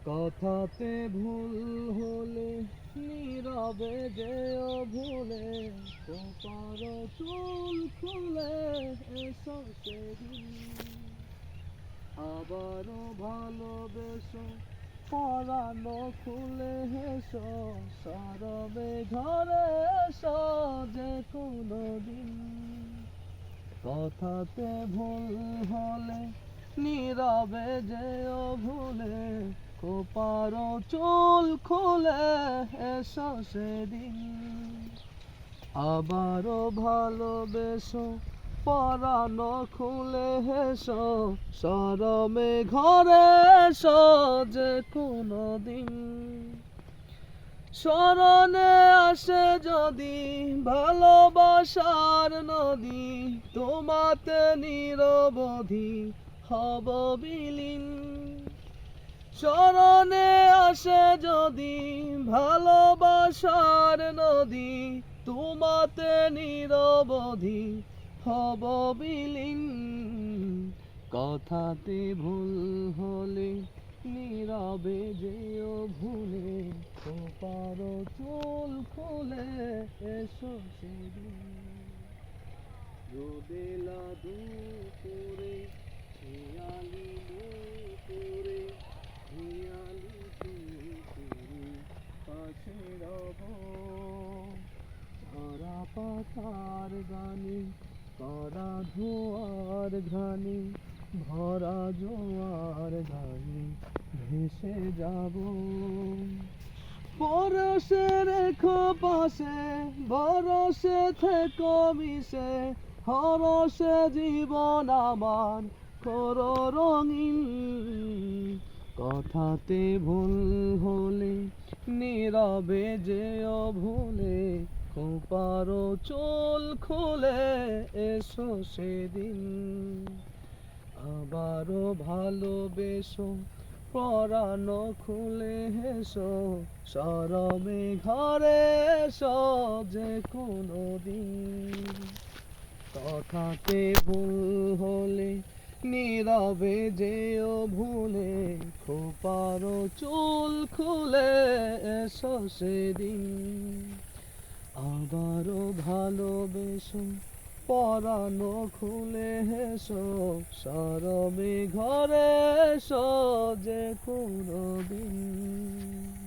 কথাতে ভুল হলে নীরবে যেও ভুলে, তোমার চুল খুলে এসো সেদিন। আবারও ভালোবেসো, পরানো খুলে হেসো, সরবে ঘরে এসো যে কোনো দিন। কথাতে ভুল হলে নীরবে যেও ভুলে, খোপারো চুল খুলে এসো সেদিন। আবারও ভালোবেসো, পরানো খুলে হেসো, সরমে ঘরে এসো যে কোনো দিন। স্মরণে আসে যদি ভালোবাসার নদী, তোমাতে নিরবধি হব বিলীন। স্মরণে আসে যদি ভালোবাসার নদী, তোমাতে নিরবধি হব বিলীন। কথাতে ভুল হলে নীরবে যেও ভুলে, খোপারো চুল খুলে এসো সেদিন। রোদেলা দুপুরে খেয়ালি দুপুরে, খেয়ালি দুপুরে পাশে রব, ধরা পাতার গানে করা ধোয়ার ঘানি, ভরা জোয়ার গানে ভেসে যাব। পরশে রেখো পাশে, বরসে থেকো মিশে, হরসে জীবন আমার করো রঙিন। কথাতে ভুল হলে নীরবে যেও ভুলে, খোপারো চুল খুলে এসো সেদিন। আবারও ভালোবেসো, পরানো খুলে হেসো, সরমে ঘরে এসো যে কোনো দিন। কথাতে ভুল হলে নীরবে যেও ভুলে, খোপারো চুল খুলে এসো সেদিন। আবারও ভালোবেসো, পরানো খুলে হেসো, সরবে ঘরে এসো যে কোনো দিন।